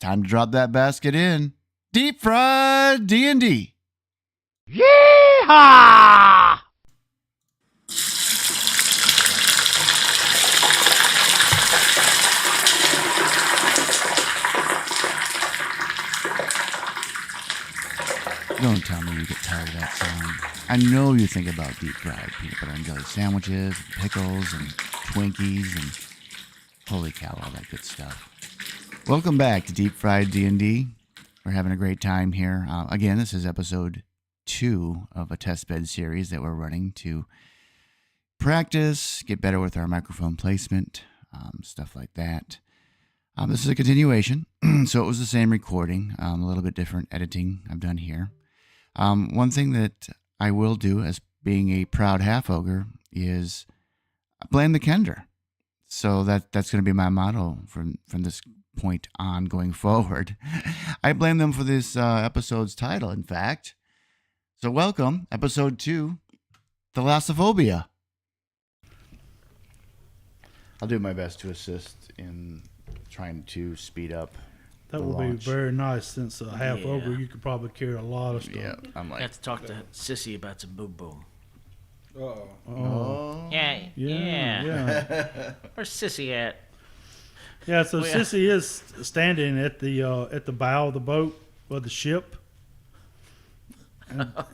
time to drop that basket in. Deep fried D&D. Yeehaw! Don't tell me you get tired of that song. I know you think about deep fried peanut butter and jelly sandwiches, and pickles, and Twinkies, and holy cow, all that good stuff. Welcome back to Deep Fried D&D. We're having a great time here. Again, this is episode 2 of a testbed series that we're running to practice, get better with our microphone placement, stuff like that. This is a continuation, so it was the same recording, a little bit different editing I've done here. One thing that I will do as being a proud half-ogre is blame the Kender. So that's going to be my motto from this point on going forward. I blame them for this episode's title, in fact. So welcome, episode 2, Thalassophobia. I'll do my best to assist in trying to speed up. That would be very nice since half over you could probably carry a lot of stuff. Yeah, I'm I like, have to talk to Sissy about some boom boom. Oh. Yeah. Where's Sissy at? Yeah, so Well, yeah. Sissy is standing at the bow of the boat or the ship,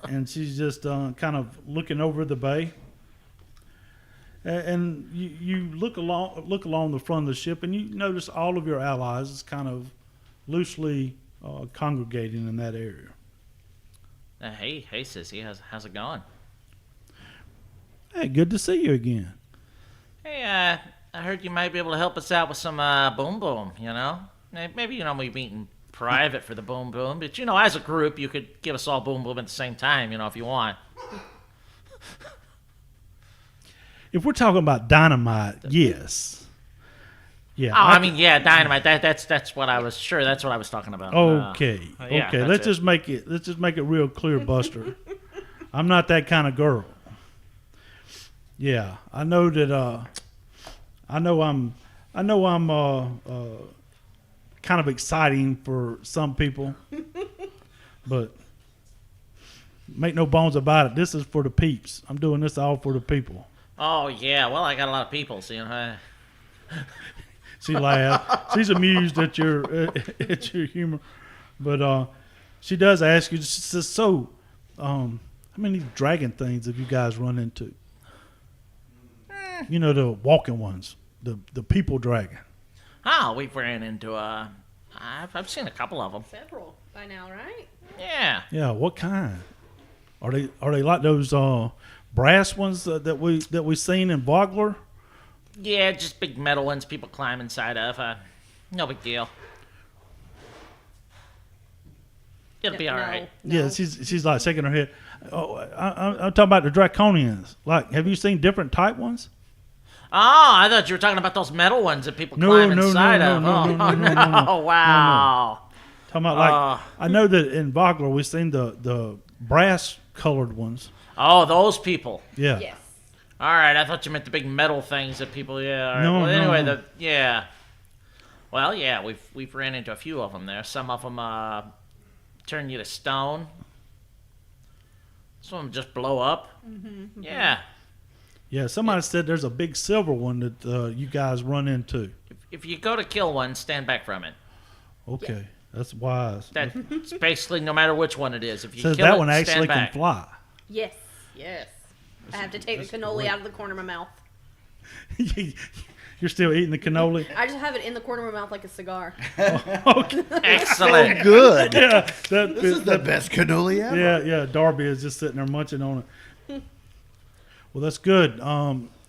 and she's just kind of looking over the bay. And you look along the front of the ship, and you notice all of your allies is kind of loosely congregating in that area. Hey, Sissy, how's it going? Hey, good to see you again. Hey, I heard you might be able to help us out with some boom boom. You know, maybe we meet in private for the boom boom, but as a group, you could give us all boom boom at the same time. If you want. If we're talking about dynamite, yes. Yeah. Dynamite. That's what I was sure. That's what I was talking about. Okay. yeah, Okay. that's Let's just make it real clear, Buster. I'm not that kind of girl. Yeah, I know that. I know I'm kind of exciting for some people, but make no bones about it. This is for the peeps. I'm doing this all for the people. Oh yeah. Well, I got a lot of people. So, She laughed. She's amused at your humor, but she does ask you. She says, "So, how many dragon things have you guys run into? The walking ones, the people dragon." Oh, we've ran into I've seen a couple of them. Several by now, right? Yeah. Yeah, what kind? Are they like those brass ones that we seen in Vogler? Yeah, just big metal ones people climb inside of. No big deal. It'll be all right. Yeah, she's like shaking her head. Oh, I'm talking about the draconians. Like, have you seen different type ones? Oh, I thought you were talking about those metal ones that people climb inside of. No, Wow. Talking about like I know that in Vogler we've seen the brass colored ones. Oh, those people. Yeah. Yes. All right, I thought you meant the big metal things that people. Yeah. All right. No, well, anyway, no. yeah. Well, yeah, we've ran into a few of them there. Some of them turn you to stone. Some of them just blow up. Mm-hmm. Yeah. Yeah, somebody said there's a big silver one that you guys run into. If you go to kill one, stand back from it. Okay, that's wise. That's basically no matter which one it is. If you Says kill that it, one stand actually can back. fly. Yes. I have to take the cannoli out of the corner of my mouth. You're still eating the cannoli? I just have it in the corner of my mouth like a cigar. Okay. Excellent. good. Yeah, This is the best cannoli ever. Yeah. Darby is just sitting there munching on it. Well, that's good.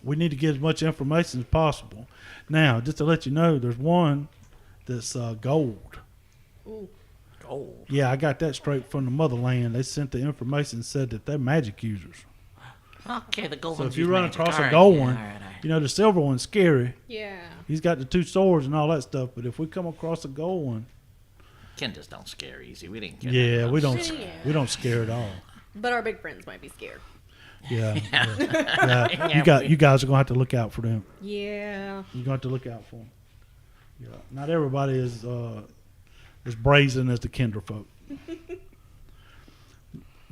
We need to get as much information as possible. Now, just to let you know, there's one that's gold. Ooh. Gold. Yeah, I got that straight from the motherland. They sent the information and said that they're magic users. Okay, the gold So one's if you use run magic. across All a right, gold yeah, one, all right. the silver one's scary. Yeah. He's got the 2 swords and all that stuff. But if we come across a gold one, Kendras don't scare easy. We didn't get yeah, that. we don't Yeah. we don't scare at all. But our big friends might be scared. Yeah. Yeah. You guys are gonna have to look out for them. Yeah. You're gonna have to look out for them. Yeah. Not everybody is as brazen as the Kinderfolk.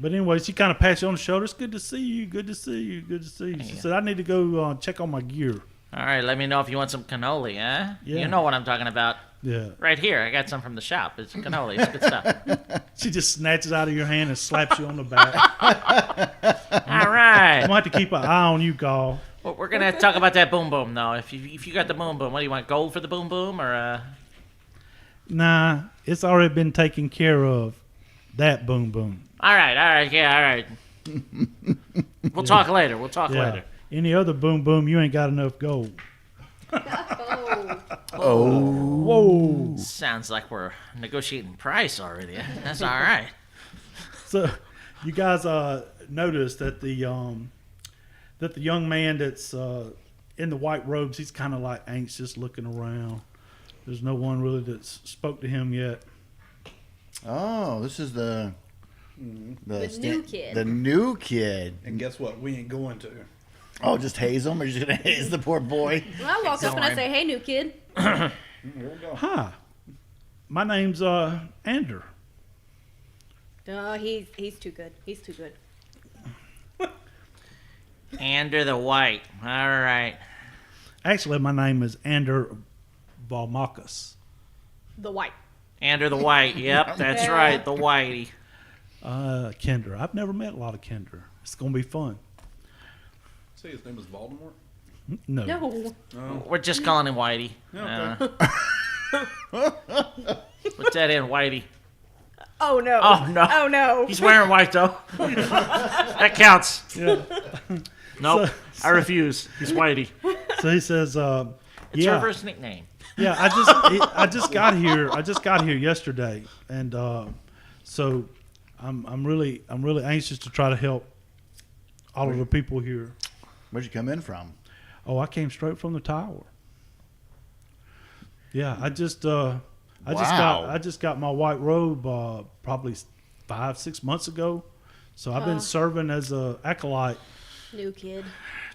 But anyway, she kind of pats you on the shoulder. It's good to see you. Good to see you. Good to see you. She said, I need to go check on my gear. All right, let me know if you want some cannoli, huh? Yeah. You know what I'm talking about. Yeah. Right here, I got some from the shop. It's cannoli. It's good stuff. She just snatches out of your hand and slaps you on the back. All right. I'm going to have to keep an eye on you, Carl. Well, we're going to talk about that boom boom, though. If you got the boom boom, what do you want, gold for the boom boom or... Nah, it's already been taken care of. That boom boom. All right, yeah, all right. We'll talk later. We'll talk Yeah. later. Any other boom boom, you ain't got enough gold. Oh. Whoa. Sounds like we're negotiating price already. That's all right. So, you guys noticed that the young man that's in the white robes, he's kind of like anxious, looking around. There's no one really that spoke to him yet. Oh, this is the new kid. The new kid. And guess what? We ain't going to. Oh, just haze him? Or just gonna haze the poor boy? Well, I walk up and I say, "Hey, new kid." Here we go. Hi, my name's Ander. He's too good. He's too good. Ander the White. All right. Actually, my name is Ander Valmakis. The white. Ander the White. Yep, that's Yeah. right. The Whitey. Kinder. I've never met a lot of Kinder. It's gonna be fun. Say his name was Voldemort. No. No. Oh. We're just calling him Whitey. Okay. Put that in, Whitey. Oh no. Oh, no. Oh no. He's wearing white, though. That counts. Yeah. Nope. I refuse. He's Whitey. So he says, It's "Yeah, her first nickname. yeah. I just got here. I just got here yesterday, and so I'm really anxious to try to help all of the people here. Where'd you come in from? Oh, I came straight from the tower. Yeah, I just got my white robe probably 5-6 months ago. So I've been serving as a acolyte. New kid.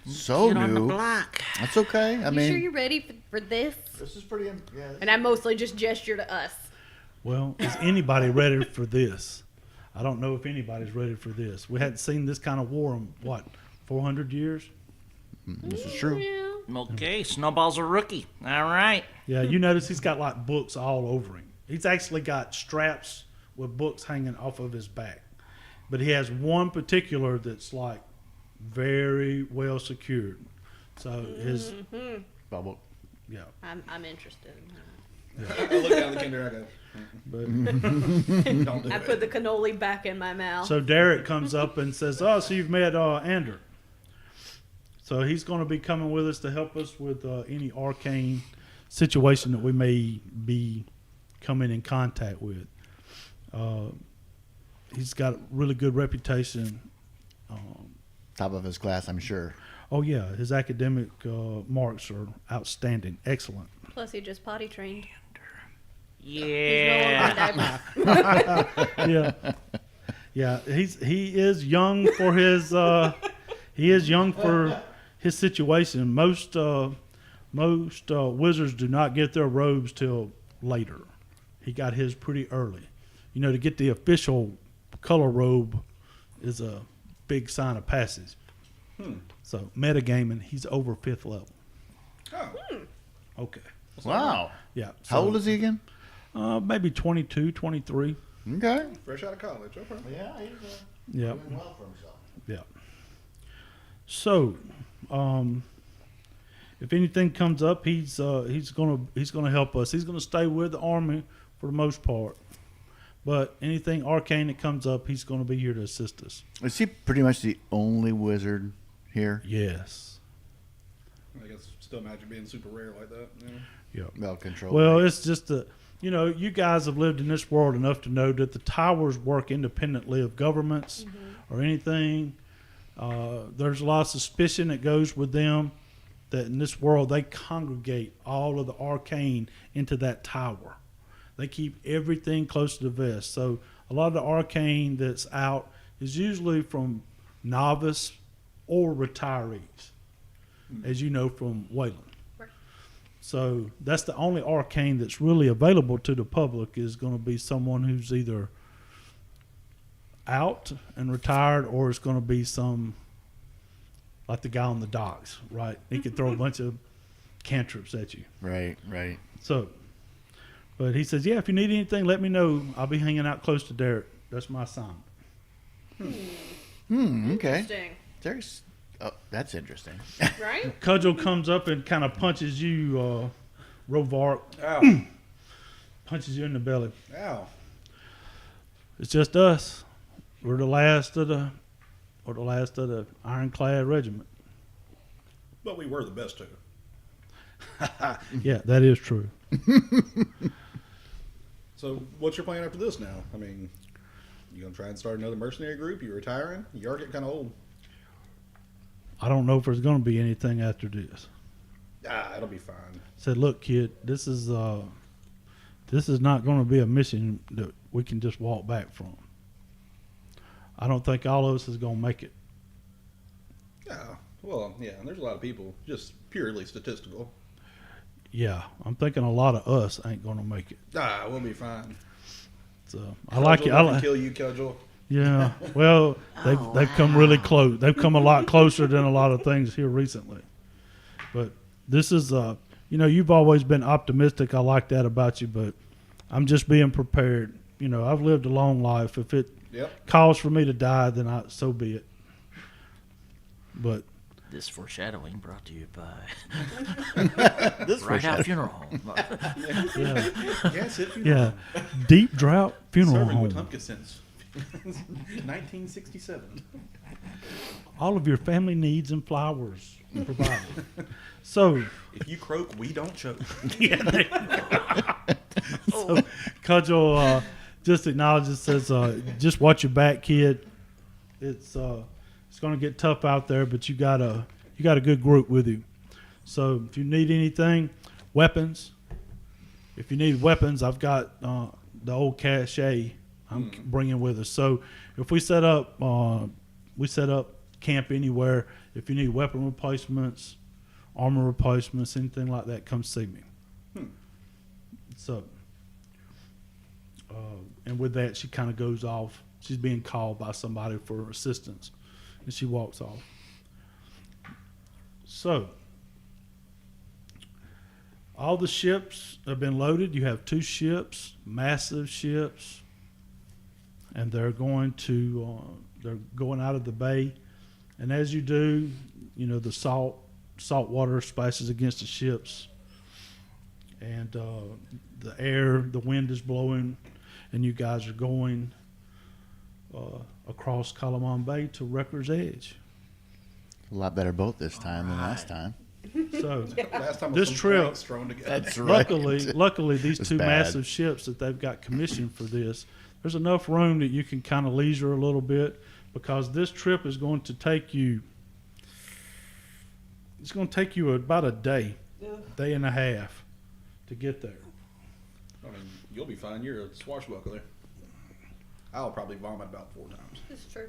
So Get on the new. block. That's okay. I You mean, sure you're ready for this? this is pretty. Yeah. And I mostly just gesture to us. Well, is anybody ready for this? I don't know if anybody's ready for this. We hadn't seen this kind of war in, 400 years? This is true. Yeah. Okay, Snowball's a rookie. All right. Yeah, you notice he's got like books all over him. He's actually got straps with books hanging off of his back. But he has one particular that's like very well secured. So his, Bubble. yeah. I'm interested. I look down the kinder. I go. But, Don't do I it. put the cannoli back in my mouth. so Derek comes up and says, "Oh, so you've met Ander." So he's going to be coming with us to help us with any arcane situation that we may be coming in contact with. He's got a really good reputation. Top of his class, I'm sure. Oh yeah, his academic marks are outstanding, excellent. Plus, he just potty trained. Yeah. He's no longer a diaper. Yeah, yeah. He is young for his situation. Most wizards do not get their robes till later. He got his pretty early. You know, to get the official color robe is a big sign of passage. So metagaming, he's over 5th level. Oh. Okay. Wow. Yeah. How old is he again? Maybe 22, 23. Okay. Fresh out of college. Okay. Yeah, he's Yeah. doing well for himself. Yeah. So, if anything comes up, he's gonna help us. He's gonna stay with the army for the most part. But anything arcane that comes up, he's gonna be here to assist us. Is he pretty much the only wizard here? Yes. I guess still imagine being super rare like that. Yeah. Yeah. Well controlled. Well, it's just you guys have lived in this world enough to know that the towers work independently of governments or anything. There's a lot of suspicion that goes with them that in this world they congregate all of the arcane into that tower. They keep everything close to the vest. So a lot of the arcane that's out is usually from novice or retirees, as you know from Wayland. Right. So that's the only arcane that's really available to the public is going to be someone who's either out and retired, or it's going to be some like the guy on the docks, right? He could throw a bunch of cantrips at you. Right, right. So, but he says, yeah, if you need anything, let me know. I'll be hanging out close to Derek. That's my assignment. Okay. Interesting. There's, oh, that's interesting. Right? Cudgel comes up and kind of punches you, Rovark, Ow. punches you in the belly. Ow. It's just us. We're the last of the ironclad regiment. But we were the best too. Yeah, that is true. So what's your plan after this now? I mean, you gonna try and start another mercenary group? You retiring? You are getting kind of old. I don't know if there's going to be anything after this. It'll be fine. Said, look, kid, this is not going to be a mission that we can just walk back from. I don't think all of us is going to make it. Well, yeah, and there's a lot of people, just purely statistical. Yeah, I'm thinking a lot of us ain't going to make it. We'll be fine. So I like it. Cudgel, kill you, Cudgel. Yeah. Well, they've come really close. They've come a lot closer than a lot of things here recently. But this is, you've always been optimistic. I like that about you, but I'm just being prepared. I've lived a long life. If it calls for me to die, then so be it. But This foreshadowing brought to you by This Right Out Funeral Home. yeah, Yes, if you yeah, Deep Drought Funeral Serving with Home. Humpkin since 1967. All of your family needs and flowers provided. So, If you croak, we don't choke. so Cudgel just acknowledges, says, just watch your back, kid. It's going to get tough out there, but you got a good group with you. So if you need anything, weapons. If you need weapons, I've got the old cache I'm bringing with us. So if we set up camp anywhere. If you need weapon replacements, armor replacements, anything like that, come see me. So, and with that, she kind of goes off. She's being called by somebody for assistance, and she walks off. So, all the ships have been loaded. You have 2 ships, massive ships, and they're going out of the bay. And as you do, the salt water splashes against the ships, and the wind is blowing, and you guys are going across Calamon Bay to Wrecker's Edge. A lot better boat this time than last time. So Last time this some trip, planks thrown together. That's right. luckily, these It's 2 bad. massive ships that they've got commissioned for this, there's enough room that you can kind of leisure a little bit, because this trip is going to take you. It's going to take you about a day and a half to get there. I mean, you'll be fine. You're a swashbuckler. I'll probably vomit about 4 times. It's true.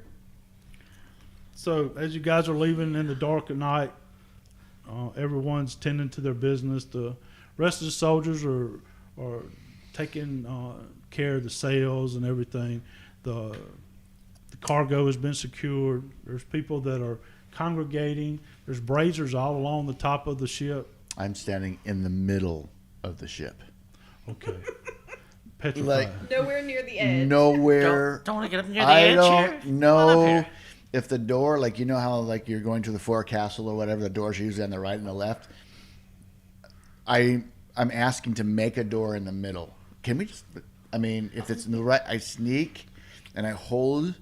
So as you guys are leaving in the dark at night, everyone's tending to their business. The rest of the soldiers are taking care of the sails and everything. The cargo has been secured. There's people that are congregating. There's braziers all along the top of the ship. I'm standing in the middle of the ship. Okay. Petrified. Like, Nowhere near the edge. nowhere. Don't want to get up near the I edge here. don't Come on up know here. if the door, like, how like you're going to the forecastle or whatever, the doors are usually on the right and the left. I'm asking to make a door in the middle. Can we just? If it's in the right, I sneak and I hold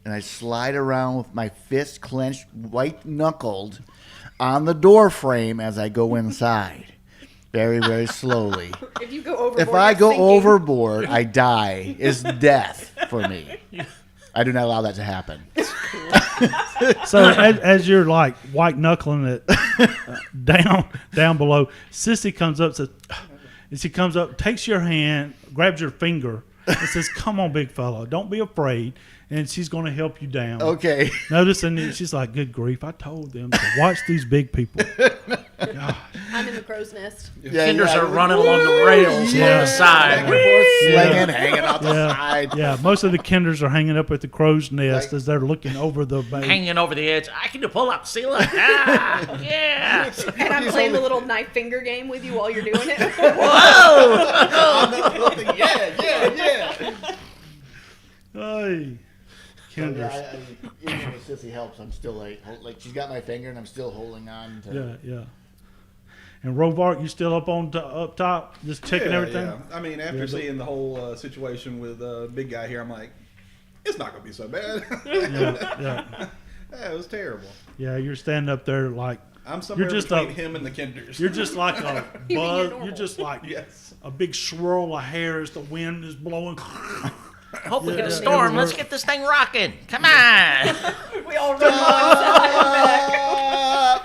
and I slide around with my fist clenched, white knuckled, on the door frame as I go inside, very, very slowly. If you go overboard, If I you're go sinking. overboard, I die. It's death for me. I do not allow that to happen. So as you're like white knuckling it down below, Sissy comes up, and she comes up, takes your hand, grabs your finger, and says, "Come on, big fella, don't be afraid." And she's going to help you down. Okay. Notice, and she's like, "Good grief! I told them to watch these big people." I'm in the crow's nest. Kinders are running along the rails along the side. Slinging, hanging out the Yeah. side. Yeah, most of the kinders are hanging up at the crow's nest as they're looking over the bay. Hanging over the edge. I can do pull-ups. See, look. Ah, yeah. And I'm playing the little knife finger game with you while you're doing it. Yeah. Hey, kinders. Even when Sissy helps, I'm still like she's got my finger and I'm still holding on to. Yeah. And Rovark, you still up top, just checking everything? Yeah. I mean, after seeing the whole situation with big guy here, I'm like, it's not gonna be so bad. Yeah. Yeah, it was terrible. Yeah, you're standing up there like I'm somewhere just between a- him and the Kinders. you're just like a You mean you're buzz. normal. You're just like yes. a big swirl of hair as the wind is blowing. Hope we get a Yeah. storm. Let's get this thing rocking. Come on. We all run on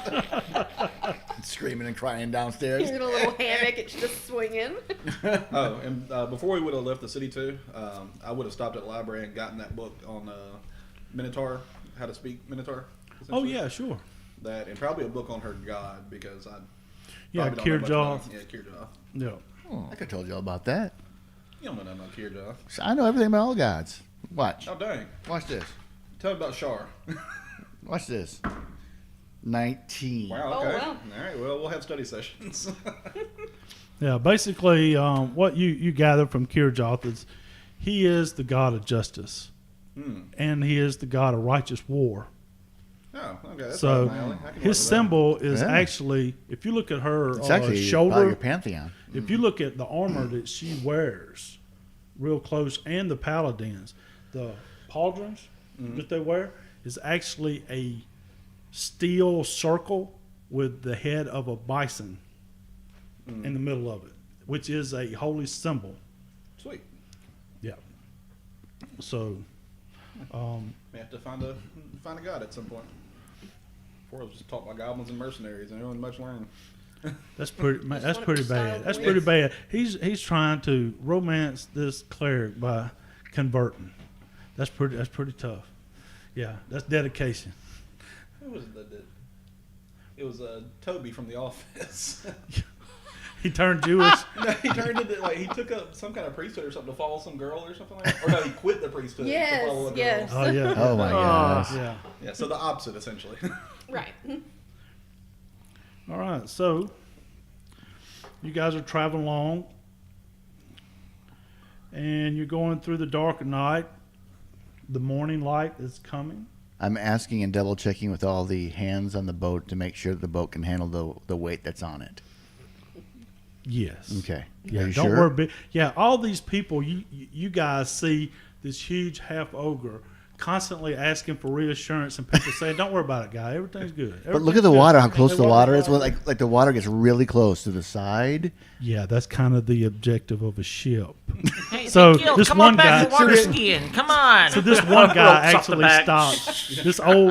back. Screaming and crying He's downstairs. in a little hammock. It's just swinging. Oh, and before we would have left the city too, I would have stopped at the library and gotten that book on Minotaur, how to speak Minotaur. Oh essentially. yeah, sure. That and probably a book on her god because I Yeah, probably don't know much Kirjath. about- Yeah, Kirjath. Yeah. I could have told you all about that. You don't know nothing about Kirjath. So I know everything about all gods. Watch. Oh dang! Watch this. Tell me about Shar. Watch this. 19. Wow. Oh, Okay. wow. All right. Well, we'll have study sessions. Yeah, basically, what you gather from Kirjath is he is the god of justice, and he is the god of righteous war. Oh, okay. That's So right up my alley. I can work his with that. symbol is Yeah. actually, if you look at her It's actually about shoulder, your pantheon. if you look at the armor that she wears real close, and the paladins, the pauldrons that they wear is actually a steel circle with the head of a bison in the middle of it, which is a holy symbol. Sweet. Yeah. So, We have to find a god at some point. Before I was just taught by goblins and mercenaries, and everyone much learned. that's pretty. That's one pretty of the bad. style That's boys. pretty bad. He's trying to romance this cleric by converting. That's pretty tough. Yeah, that's dedication. Who was it that did? It was Toby from The Office. He turned Jewish. No, he turned into he took up some kind of priesthood or something to follow some girl or something like that. Or no, he quit the priesthood Yes, to follow a girl. yes. Oh yeah. Oh my gosh. Yeah. Yeah, so the opposite essentially. Right. All right. So you guys are traveling along, and you're going through the dark of night. The morning light is coming. I'm asking and double checking with all the hands on the boat to make sure the boat can handle the weight that's on it. Yes. Okay. Yeah. Are you Don't sure? worry. Yeah. All these people, you guys see this huge half ogre constantly asking for reassurance, and people saying, "Don't worry about it, guy. Everything's good." But look at the water, how close They the want water is. Well, like the water gets really close to the side. Yeah, that's kind of the objective of a ship. Hey, So, Gil, this come one on back to guy- water skiing. Come on. So this one guy Ropes off the actually back. stops.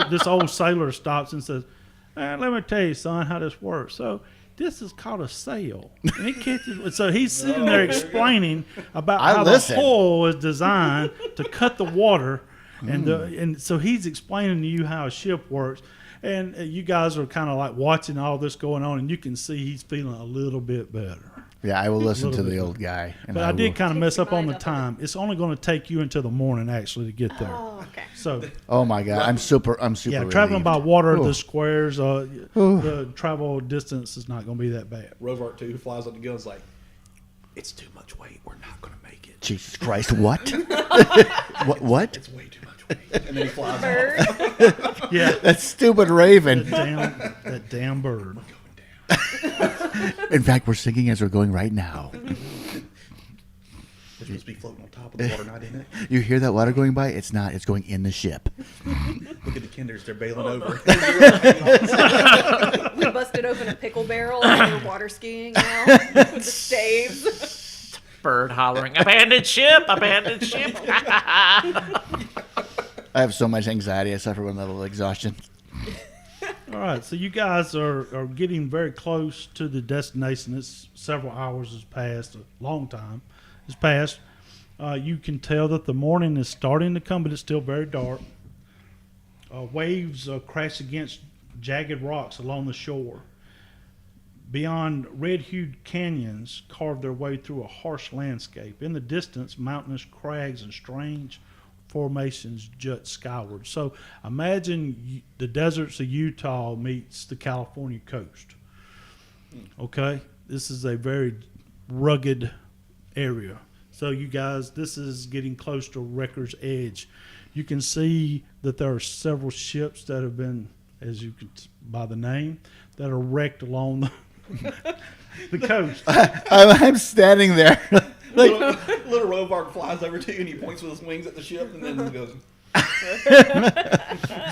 This old sailor stops and says, "Let me tell you, son, how this works. So this is called a sail, and it catches." So he's sitting there explaining about I how listen. the hull is designed to cut the water, and so he's explaining to you how a ship works. And you guys are kind of like watching all this going on, and you can see he's feeling a little bit better. Yeah, I will listen to Little the bit. old guy. And But I did will- kind of Takes mess your up on mind the off of it. time. It's only going to take you until the morning actually to get there. Oh, okay. So Oh my god, I'm super. yeah, traveling by relieved. water, Ooh. the squares, the travel distance is not going to be that bad. Rovart 2 flies up the gun is like, it's too much weight. We're not going to make it. Jesus Christ, what? what? It's way too much weight. And then he flies Bird. off. Yeah, That stupid raven. that damn bird. In fact, we're singing as we're going right now. It's supposed to be floating on top of the water, not in it. You hear that water going by? It's not. It's going in the ship. Look at the Kinders. They're bailing over. We busted open a pickle barrel and we're water skiing now with the staves. Bird hollering, abandoned ship, abandoned ship. I have so much anxiety. I suffer with level of exhaustion. All right, so you guys are getting very close to the destination. It's several hours has passed, a long time has passed. You can tell that the morning is starting to come, but it's still very dark. Waves crash against jagged rocks along the shore. beyond red-hued canyons carve their way through a harsh landscape. In the distance, mountainous crags and strange formations jut skyward. So imagine the deserts of Utah meets the California coast. Okay? This is a very rugged area. So you guys, this is getting close to Wrecker's Edge. You can see that there are several ships that have been, as you can, by the name, that are wrecked along the coast. I'm standing there. Little Rovark flies over to you and he points with his wings at the ship and then goes.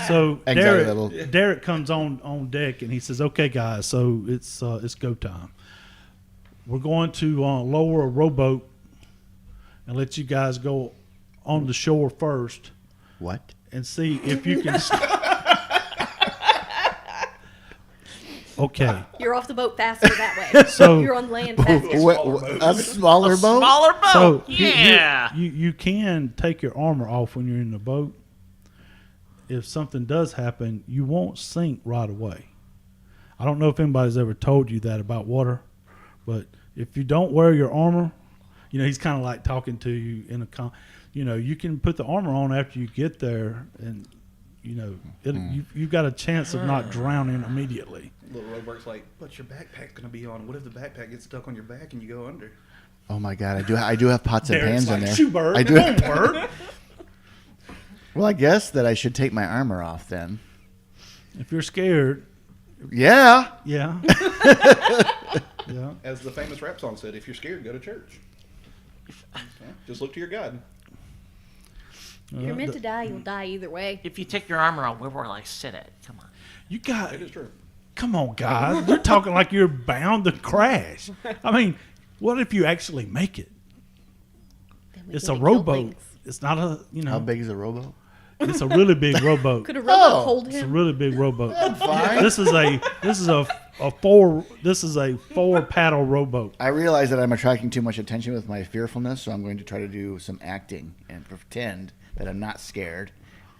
So Anxiety level. Derek comes on deck and he says, "Okay, guys, so it's go time. We're going to lower a rowboat and let you guys go on the shore first What? and see if you can." Okay. You're off the boat faster that way. So- you're on land faster. A smaller boat? Smaller boat. So yeah. you can take your armor off when you're in the boat. If something does happen, you won't sink right away. I don't know if anybody's ever told you that about water, but if you don't wear your armor, he's kind of like talking to you in you can put the armor on after you get there, and you've got a chance of not drowning immediately. Little Rovark's like, but your backpack's gonna be on. What if the backpack gets stuck on your back and you go under? Oh my God! I do have pots and Derek's pans like, in there. "Shoo, bird, I do. come on, bird." Well, I guess that I should take my armor off then. If you're scared, Yeah. yeah, yeah. As the famous rap song said, if you're scared, go to church. Just look to your God. You're meant to die. You'll die either way. If you take your armor on, where will I sit at? Come on. You got. It is true. Come on, guys. You're talking like you're bound to crash. I mean, what if you actually make it? Then we It's get a to kill rowboat. things. It's not a, How big is a rowboat? it's a really big rowboat. Could a rowboat Oh, hold It's a him? really big rowboat. Fine. This is a four paddle rowboat. I realize that I'm attracting too much attention with my fearfulness, so I'm going to try to do some acting and pretend that I'm not scared.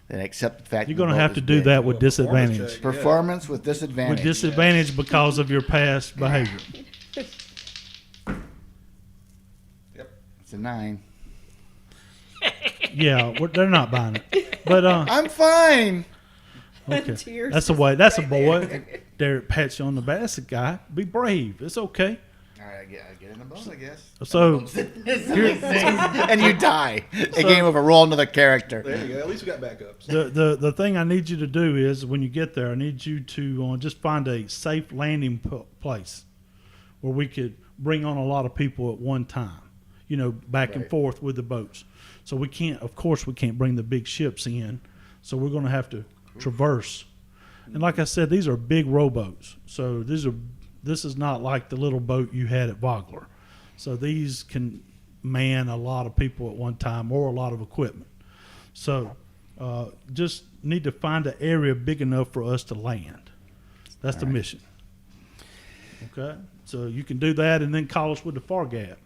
That I accept the fact You're that the going to boat have is to do big. that with Performance disadvantage. check. Performance with disadvantage. With disadvantage because of your past behavior. Yep. It's a 9. Yeah, they're not buying it. But I'm fine. okay, Tears that's a way. That's a boy. Derek pats you on the back. That's a guy. Be brave. It's okay. All right, I get in the boat, I guess. So And you die. A game of a roll another character. There you go. At least we got backups. the thing I need you to do is when you get there, I need you to just find a safe landing place where we could bring on a lot of people at one time. Back and Right. forth with the boats. So we can't, of course, we can't bring the big ships in. So we're going to have to traverse. And like I said, these are big rowboats. So this is not like the little boat you had at Vogler. So these can man a lot of people at one time or a lot of equipment. So just need to find an area big enough for us to land. That's the mission. Okay? So you can do that and then call us with the far gap.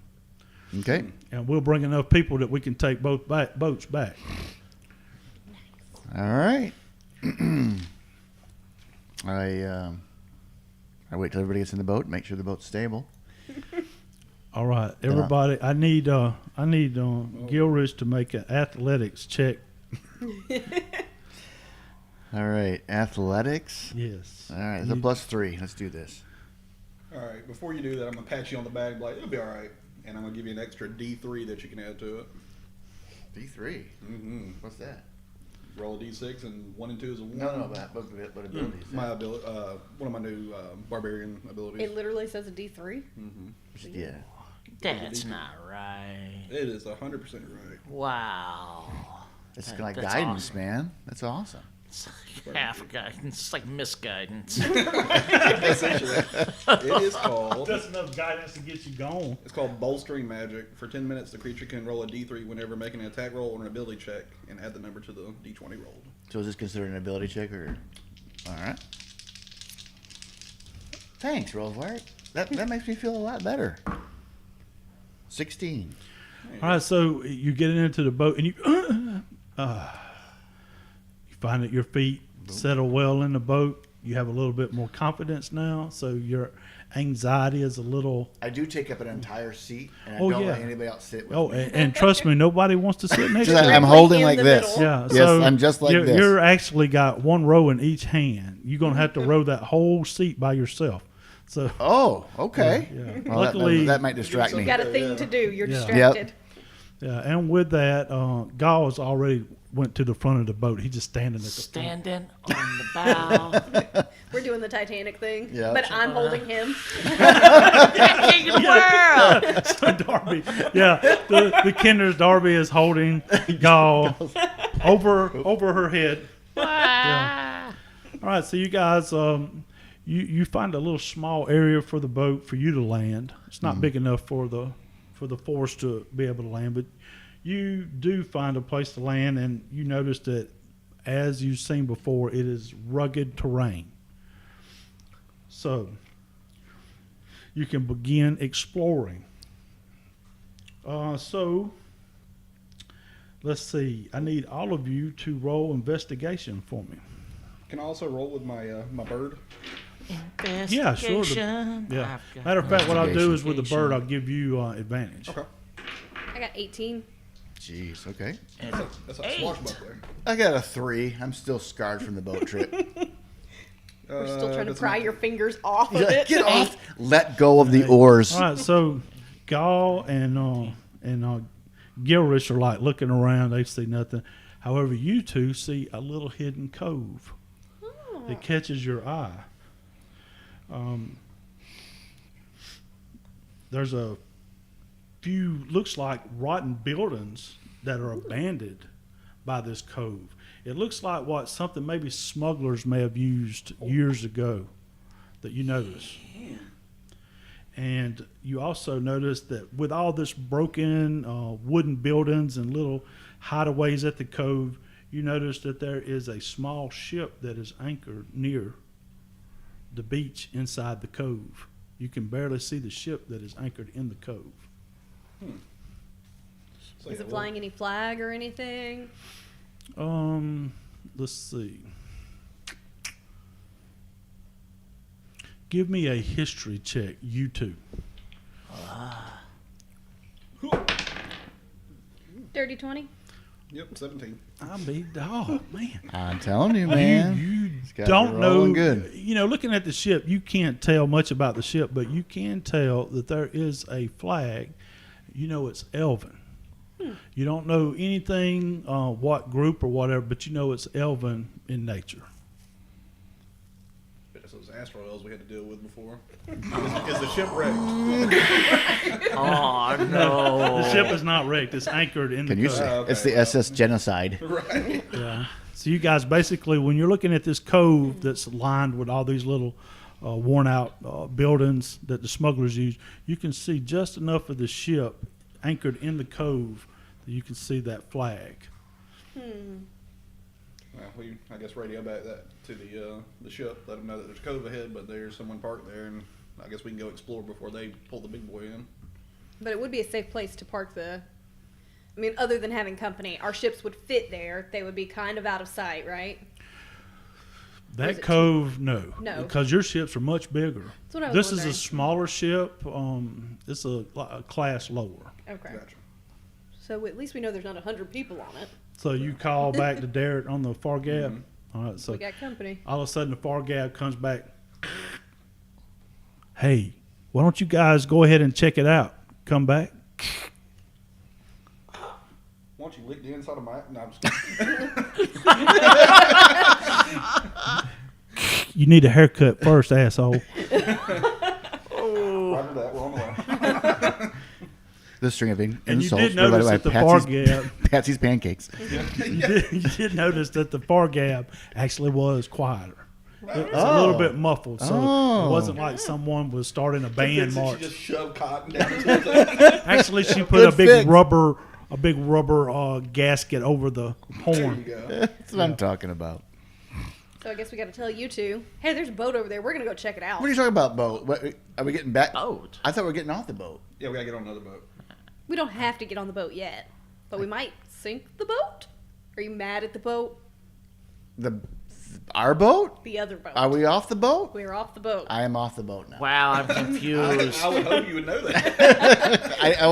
Okay. And we'll bring enough people that we can take both boats back. All right. I wait till everybody gets in the boat, make sure the boat's stable. All right, everybody. I need Gilrich to make an athletics check. All right, athletics. Yes. All right, it's a +3. Let's do this. All right. Before you do that, I'm gonna pat you on the back, and be like, it'll be all right, and I'm gonna give you an extra D3 that you can add to it. D3. Mm-hmm. What's that? Roll a D6, and 1 and 2 is a 1. No, what abilities? My ability, one of my new barbarian abilities. It literally says a D3. Yeah. That's not right. It is 100% right. Wow. It's That- like that's guidance, awesome. man. That's awesome. It's like half guidance. It's like misguidance. Essentially, it is called. That's enough guidance to get you going. It's called bolstering magic. For 10 minutes, the creature can roll a D3 whenever making an attack roll or an ability check, and add the number to the D20 rolled. So is this considered an ability check or? All right. Thanks, Rosewater. That makes me feel a lot better. 16. All right, so you get into the boat and you find that your feet settle well in the boat. You have a little bit more confidence now, so your anxiety is a little. I do take up an entire seat, and I Oh, don't yeah. let anybody else sit with Oh, me. and trust me, nobody wants to sit next to I'm you. holding in like the this. middle. Yeah, Yes, so I'm just like this. You're actually got one row in each hand. You're gonna have to row that whole seat by yourself. So Oh, okay. Yeah. Well, Luckily- that might distract You me. You got a thing Yeah. to do. You're Yeah. distracted. yeah, and with that, Gauls already went to the front of the boat. He's just standing at the front. Standing on the bow. We're doing the Titanic thing, Yeah. but I'm holding him. King of the world. So Darby, the Kinder's Darby is holding Gaul over her head. Yeah. All right, so you guys, you find a little small area for the boat for you to land. It's not big enough for the force to be able to land, but you do find a place to land, and you notice that, as you've seen before, it is rugged terrain. So you can begin exploring. So let's see. I need all of you to roll investigation for me. Can I also roll with my my bird? Yeah, sure. Investigation. Yeah. I've got Matter of fact, what I'll do is with the investigation. bird, I'll give you advantage. Okay. I got 18. Jeez, okay. And That's a Eight. swashbuckler. I got a 3. I'm still scarred from the boat trip. We're still trying to that's pry not- your fingers off of it. Get off! Let go of the oars. All right, so Gaul and Gilrish are like looking around. They see nothing. However, you two see a little hidden cove that catches your eye. There's a few, looks like rotten buildings that are abandoned by this cove. It looks like what something maybe smugglers may have used years ago that you notice. And you also notice that with all this broken wooden buildings and little hideaways at the cove, you notice that there is a small ship that is anchored near the beach inside the cove. You can barely see the ship that is anchored in the cove. So, Is yeah, it flying any flag or anything? Let's see. Give me a history check, you two. Dirty 20? Yep, 17. I mean, oh man. I'm telling you, man. You guys don't are know. rolling good. You know, looking at the ship, you can't tell much about the ship, but you can tell that there is a flag. You know it's Elven. You don't know anything, what group or whatever, but you know it's Elven in nature. It's those astro elves we had to deal with before. Is the ship wrecked? Oh no! The ship is not wrecked. It's anchored in Can the you cove. say okay, it's the well. SS Genocide? Right. Yeah. So you guys basically, when you're looking at this cove that's lined with all these little worn out buildings that the smugglers use, you can see just enough of the ship anchored in the cove that you can see that flag. Well, we, I guess, radio back that to the ship, let them know that there's a cove ahead, but there's someone parked there, and I guess we can go explore before they pull the big boy in. But it would be a safe place to park the. I mean, other than having company, our ships would fit there. They would be kind of out of sight, right? Or is That it cove, no. No. Because your ships are much bigger. That's what I was This is wondering. a smaller ship. It's a class lower. Okay. Gotcha. So at least we know there's not 100 people on it. So you call back to Derek on the far gab. All right, so We got company. all of a sudden the far gab comes back. Hey, why don't you guys go ahead and check it out? Come back. Why don't you lick the inside of my... No, I'm just kidding. You need a haircut first, asshole. Roger that. We're on the way. The string of And you insults did notice provided that by the far Patsy's, gab, Patsy's Pancakes. you did notice that the far gab actually was quieter. It's a little bit muffled, so it wasn't like someone was starting a band She march. just shoved cotton down his thing. Actually, she put Good a big fix. rubber gasket over the There you horn. go. That's what I'm talking about. So I guess we got to tell you two, hey, there's a boat over there. We're going to go check it out. What are you talking about, boat? What, are we getting back? Boat. I thought we were getting off the boat. Yeah, we gotta get on another boat. We don't have to get on the boat yet, but we might sink the boat. Are you mad at the boat? The Our boat? The other boat. Are we off the boat? We're off the boat. I am off the boat now. Wow, I'm confused. I would hope you would know that. I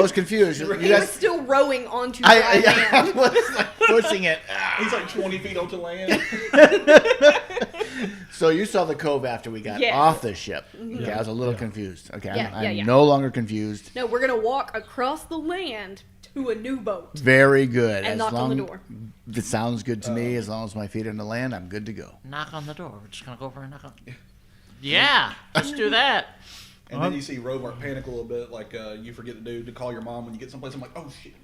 was confused. You He was guys, still rowing onto dry I land. was like pushing it. He's like 20 feet onto land. So you saw the cove after we got Yes. off the ship. Okay, Yeah. I was a little Yeah. confused. Okay, Yeah, I'm yeah. no longer confused. No, we're gonna walk across the land to a new boat Very good. and knock on the door. It sounds good to me. As long as my feet are on the land, I'm good to go. Knock on the door. We're just gonna go over and knock on. Yeah, let's do that. And then you see Robart panic a little bit, like you forget to call your mom when you get someplace. I'm like, oh shit.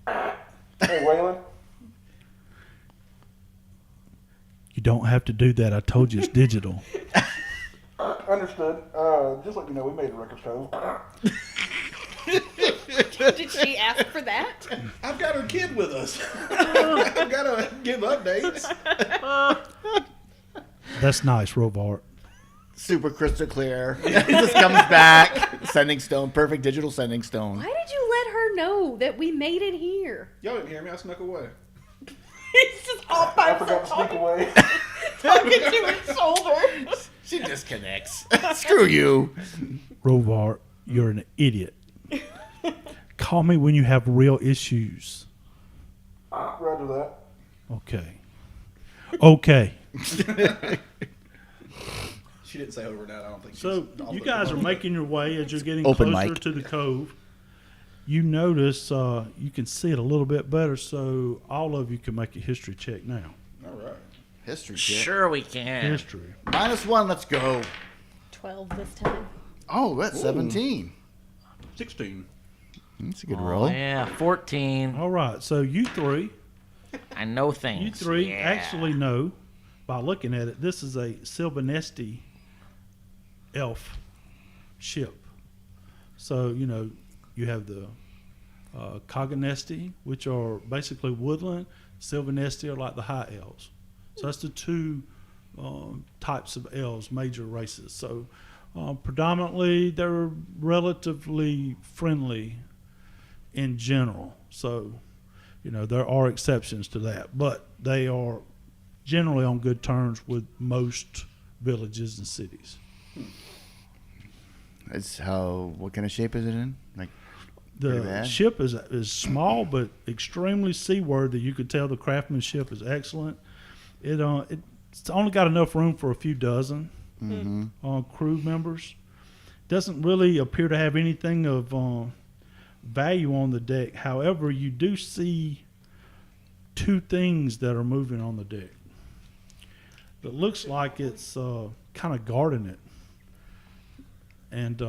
Hey, Waylon. You don't have to do that. I told you it's digital. Understood. Just let you know, we made a record stove. Did she ask for that? I've got her kid with us. I've got to give updates. That's nice, Robart. Super crystal clear. It just comes back. Sending stone. Perfect digital sending stone. Why did you let her know that we made it here? Y'all didn't hear me. I snuck away. He's just all by himself away. talking to his shoulder. She disconnects. Screw you. Robart, you're an idiot. Call me when you have real issues. Roger that. Okay. Okay. She didn't say overnight. I don't think. So she's off you the guys are phone. making your way as you're getting Open closer mic. to the cove. You notice you can see it a little bit better, so all of you can make a history check now. All right. History check. Sure, we can. History. -1. Let's go. 12 this time. Oh, that's 17. 16. That's a good Oh, roll. yeah, 14. All right, so you three I know things. You three Yeah. actually know, by looking at it, this is a Sylvanesti elf ship. So, you have the Cognesti, which are basically woodland. Sylvanesti are like the high elves. So that's the two types of elves, major races. So predominantly they're relatively friendly in general. So, there are exceptions to that, but they are generally on good terms with most villages and cities. What kind of shape is it in? Like, pretty The bad? ship is small but extremely seaworthy. You could tell the craftsmanship is excellent. It's only got enough room for a few dozen crew members. Doesn't really appear to have anything of value on the deck. However, you do see two things that are moving on the deck. It looks like it's kind of guarding it. And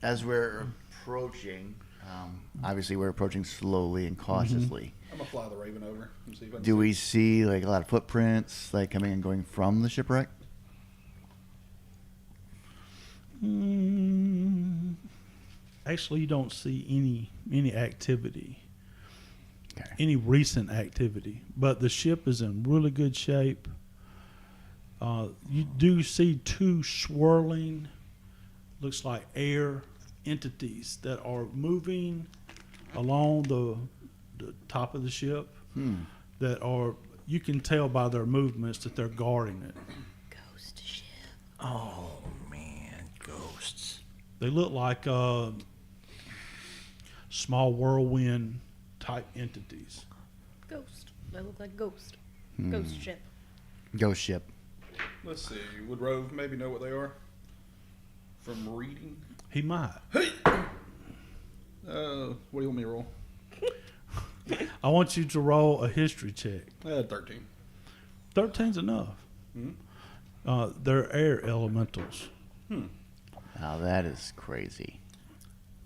as we're approaching, obviously we're approaching slowly and cautiously. I'm gonna fly the Raven over and see if I can Do we see like a lot of footprints, like coming and going from the shipwreck? Actually, you don't see any activity, Okay. any recent activity. But the ship is in really good shape. You do see two swirling, looks like air entities that are moving along the top of the ship. That are, you can tell by their movements that they're guarding it. Ghost ship. Oh, man. Ghosts. They look like small whirlwind type entities. Ghost. They look like ghost. Ghost ship. Ghost ship. Let's see. Would Rove maybe know what they are from reading? He might. What do you want me to roll? I want you to roll a history check. 13. 13's enough. They're air elementals. Now that is crazy.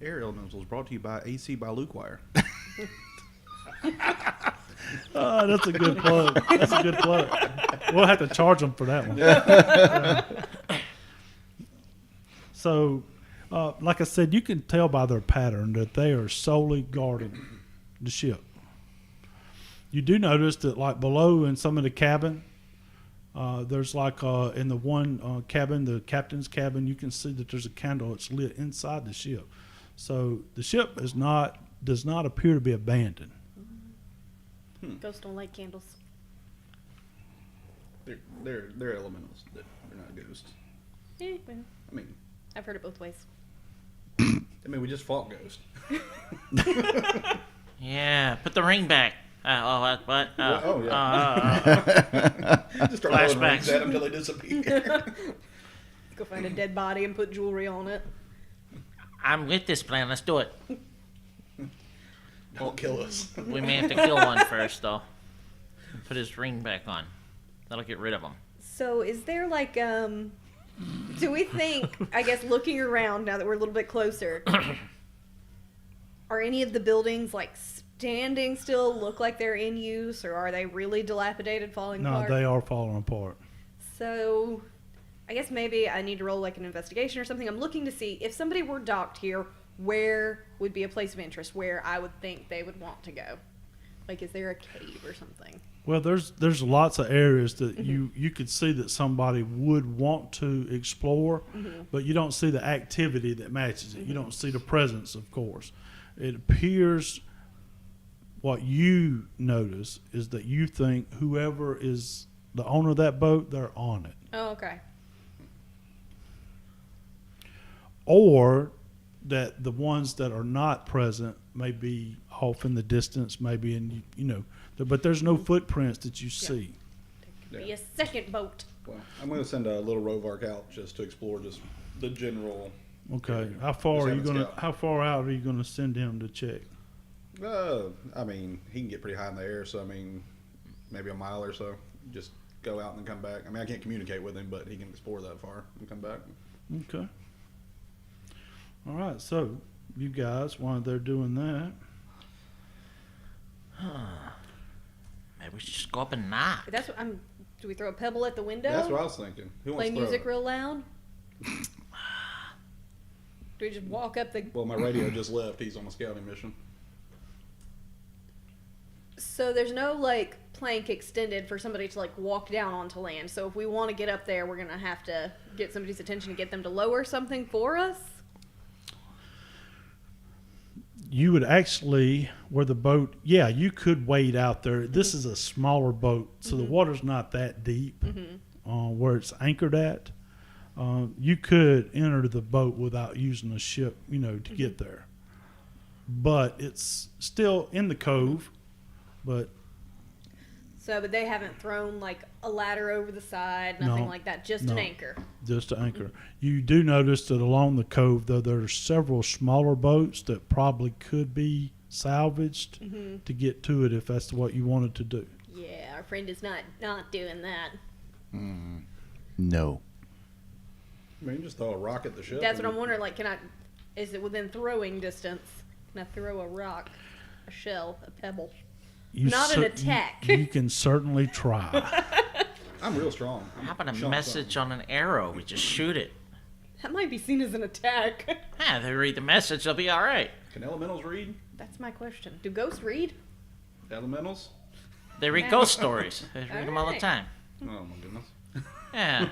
Air Elementals brought to you by AC by Luke Wire. That's a good plug. That's a good plug. We'll have to charge them for that one. Yeah. So, like I said, you can tell by their pattern that they are solely guarding the ship. You do notice that, like below in some of the cabin, there's like in the one cabin, the captain's cabin, you can see that there's a candle that's lit inside the ship. So the ship does not appear to be abandoned. Ghosts don't like candles. They're elementals. They're not ghosts. Well, I mean, I've heard it both ways. we just fought ghosts. Yeah, put the ring back. What? Oh, yeah. Just start throwing Flashbacks. rings at them until they disappear. Go find a dead body and put jewelry on it. I'm with this plan. Let's do it. Don't kill us. We may have to kill one first, though. Put his ring back on. That'll get rid of him. So is there like do we think, I guess looking around now that we're a little bit closer, are any of the buildings like standing still, look like they're in use, or are they really dilapidated, falling No, apart? they are falling apart. So I guess maybe I need to roll like an investigation or something. I'm looking to see if somebody were docked here, where would be a place of interest where I would think they would want to go. Like, is there a cave or something? Well, there's lots of areas that you could see that somebody would want to explore, but you don't see the activity that matches it. You don't see the presence, of course. It appears what you notice is that you think whoever is the owner of that boat, they're on it. Oh, okay. Or that the ones that are not present may be off in the distance, maybe in, but there's no footprints that you see. Be a second boat. Well, I'm going to send a little Rovark out just to explore just the general. Okay. How far Just are you having gonna? scout. How far out are you gonna send him to check? He can get pretty high in the air, so maybe a mile or so. Just go out and then come back. I can't communicate with him, but he can explore that far and come back. Okay. All right. So you guys, while they're doing that, Maybe we should just go up and knock. That's what I'm. Do we throw a pebble at the window? That's what I was thinking. Who wants Play to throw music it? real loud? Do we just walk up the? Well, my radio just left. He's on a scouting mission. So there's no like plank extended for somebody to like walk down onto land. So if we want to get up there, we're gonna have to get somebody's attention to get them to lower something for us. you would actually, where the boat, yeah, you could wade out there. This is a smaller boat, so the water's not that deep where it's anchored at. You could enter the boat without using a ship, to get there. But it's still in the cove, but So, but they haven't thrown like a ladder over the side, nothing No, like that, just no. an anchor. just to anchor. You do notice that along the cove, though, there are several smaller boats that probably could be salvaged to get to it if that's what you wanted to do. Yeah, our friend is not doing that. No. I mean, just throw a rock at the ship. That's what and- I'm wondering. Like, is it within throwing distance? Can I throw a rock, a shell, a pebble? You Not an attack. You can certainly try. I'm real strong. How about a Sean message on an arrow? We just shoot it. That might be seen as an attack. Yeah, they read the message, they'll be all right. Can elementals read? That's my question. Do ghosts read? Elementals? They read ghost stories. They read them all the Alright. time. Oh my goodness. Yeah.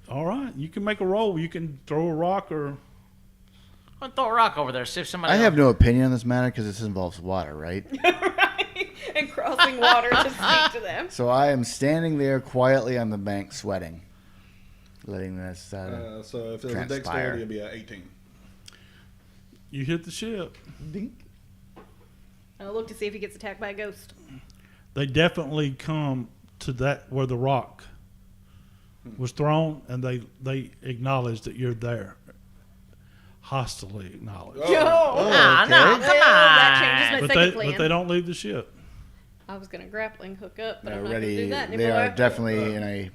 All right, you can make a roll. You can throw a rock or Well, throw a rock over there. See if somebody. I have no opinion on this matter because this involves water, right? Right. And crossing water to speak to them. So I am standing there quietly on the bank sweating. Letting this So if there's a Transpire. dexterity, it'd be a 18. you hit the ship. I'll look to see if he gets attacked by a ghost. They definitely come to that where the rock was thrown, and they acknowledge that you're there. Hostily acknowledge. Oh, Ah, no, well, come that on. changes my But second they, plan. but they don't leave the ship. I was gonna grappling hook up, but They're I'm not gonna ready. do that They anymore. are definitely in an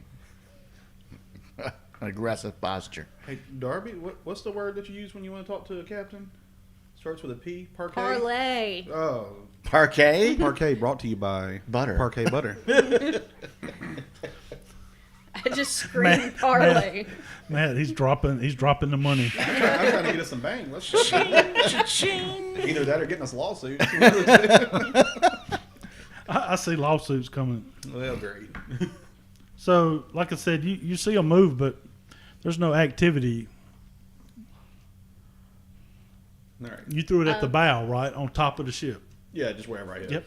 aggressive posture. Hey, Darby, what's the word that you use when you want to talk to a captain? Starts with a P. Parquet. Parlay. Oh, Parquet? parquet brought to you by Butter. Parquet butter. I just screamed parlay. Matt, he's dropping the money. I'm trying to get us some bang. Let's go. Cha-ching. Either that or getting us lawsuits. I see lawsuits coming. Well, great. So, like I said, you see a move, but there's no activity. All right. You threw it at the bow, right, on top of the ship. Yeah, just wherever I hit. Yep.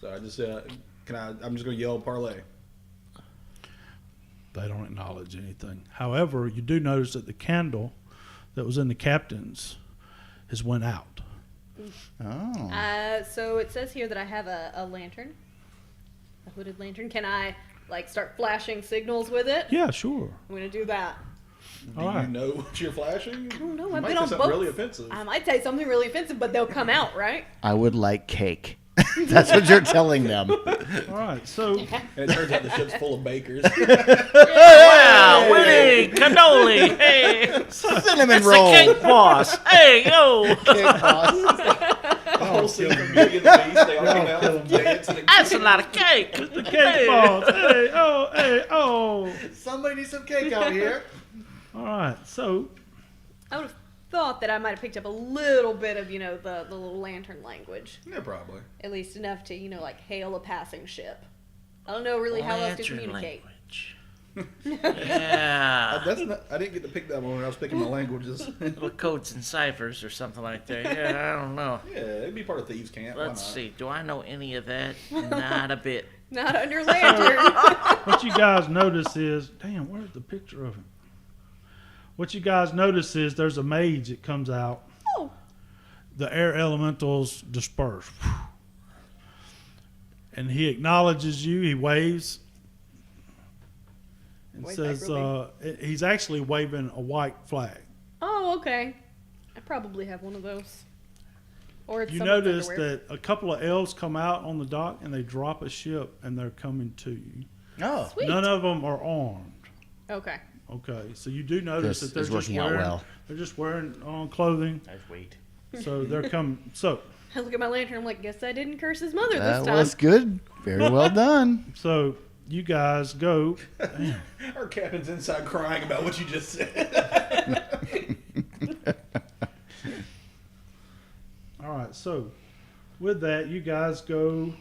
So I just I'm just going to yell parlay. They don't acknowledge anything. However, you do notice that the candle that was in the captain's has went out. Oh. So it says here that I have a lantern, a hooded lantern. Can I start flashing signals with it? Yeah, sure. I'm gonna do that. Do All right. you know what you're flashing? I don't know. You I've might been say on something boats. really offensive. I might say something really offensive, but they'll come out, right? I would like cake. That's what you're telling them. All right. So And it turns out the ship's full of bakers. Wow, winning cannoli. Hey, Cinnamon it's roll. the cake boss. Hey, yo, Cake boss. The whole scene from Beauty and the Beast, they all come out and dance. And that's a lot of cake. the cake boss. Hey, oh, hey, oh. Somebody needs some cake out here. All right. So I would have thought that I might have picked up a little bit of, the little lantern language. Yeah, probably. At least enough to, hail a passing ship. I don't know really how else to Lantern communicate. language. Yeah, I didn't get to pick that one when I was picking my languages. little codes and ciphers or something like that. Yeah, I don't know. Yeah, it'd be part of Thieves' Camp. Why Let's not? see. Do I know any of that? Not a bit. Not under lantern. what you guys notice is, damn, where's the picture of him? What you guys notice is there's a mage that comes out. Oh. The air elementals disperse. And he acknowledges you. He waves. And Wave says, back he's actually waving a white flag. Oh, okay. I probably have one of those. Or it's You someone's notice underwear. that a couple of elves come out on the dock and they drop a ship and they're coming to you. Oh. Sweet. None of them are armed. Okay. Okay, so you do notice This that they're is just working out wearing well. they're just wearing clothing. Nice weight. So they're coming. So I look at my lantern. I'm like, guess I didn't curse his mother That this time. was good. Very well done. so you guys go. Damn. Our captain's inside crying about what you just said. All right. So with that, you guys go.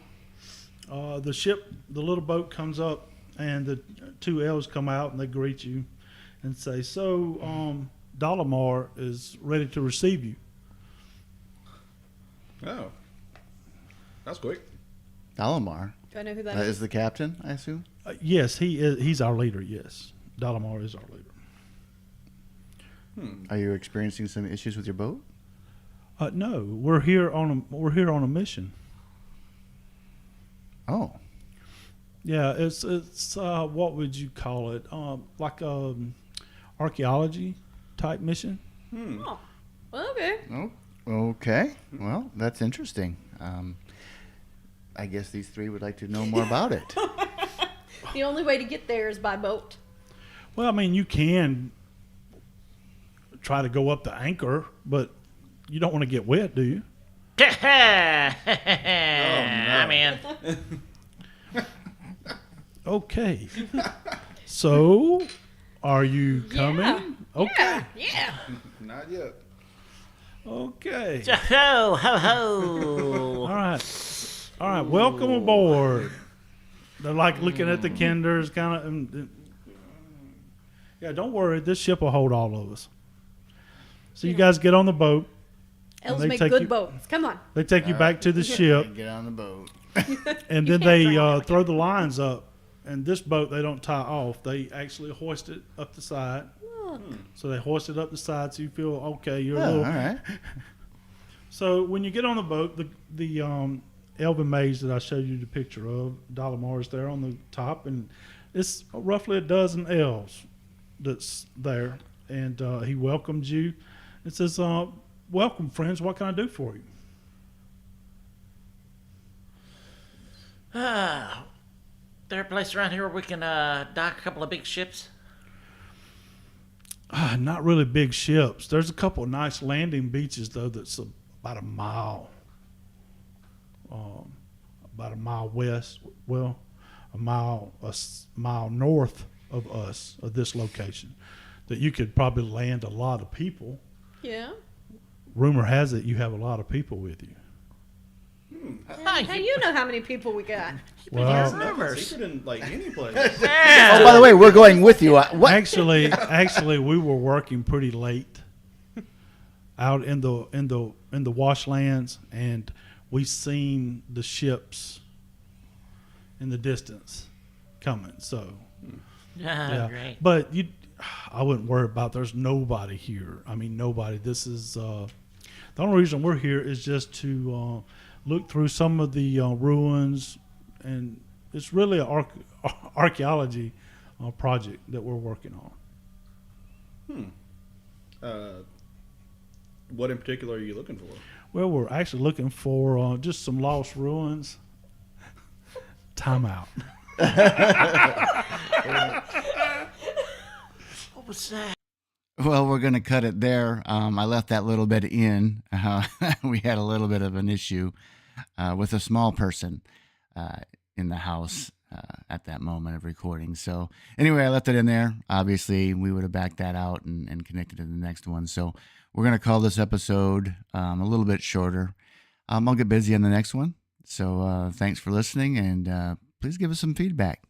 The ship, the little boat comes up, and the two elves come out and they greet you, and say, "So, Dalamar is ready to receive you." Oh. That's quick. Dalamar. Do I know who that That is? is the captain, I assume? Yes, he is. He's our leader. Yes, Dalamar is our leader. Are you experiencing some issues with your boat? No, we're here on a mission. Oh. Yeah, it's what would you call it? Like archaeology type mission. Oh. Well, okay. Oh. Okay. Well, that's interesting. I guess these three would like to know more about it. The only way to get there is by boat. Well, I mean, you can try to go up the anchor, but you don't want to get wet, do you? I'm in. Okay. So, are you coming? Okay. Yeah. Not yet. Okay. Ho, ho, ho. All right. All right. Welcome aboard. They're like looking at the kinders, kind of. Yeah, don't worry. This ship will hold all of us. So you guys get on the boat. Elves they make take good you- boats. Come on. They take you back to the ship, Get on the boat. and You then can't they drown. throw the lines up. And this boat, they don't tie off. They actually hoist it up the side. So they hoist it up the side, so you feel okay. You're a Oh, little. all right. So when you get on the boat, the elven mage that I showed you the picture of, Dalamar is there on the top, and it's roughly a dozen elves that's there, and he welcomes you. It says, "Welcome, friends. What can I do for you?" There a place around here where we can dock a couple of big ships? Not really big ships. There's a couple of nice landing beaches though. That's about a mile west. Well, a mile north of us of this location. That you could probably land a lot of people. Yeah. Rumor has it you have a lot of people with you. How do you know how many people we got? Well, Nothing secret in like any place. Oh, by the way, we're going with you. What? actually, we were working pretty late out in the washlands, and we seen the ships in the distance coming. So Yeah, great. but I wouldn't worry about. There's nobody here. I mean, nobody. This is the only reason we're here is just to look through some of the ruins, and it's really an archaeology project that we're working on. What in particular are you looking for? Well, we're actually looking for just some lost ruins. Time out. What was that? Well, we're going to cut it there. I left that little bit in. We had a little bit of an issue with a small person in the house at that moment of recording. So anyway, I left it in there. Obviously, we would have backed that out and connected to the next one. So we're going to call this episode a little bit shorter. I'll get busy on the next one. So thanks for listening, and please give us some feedback.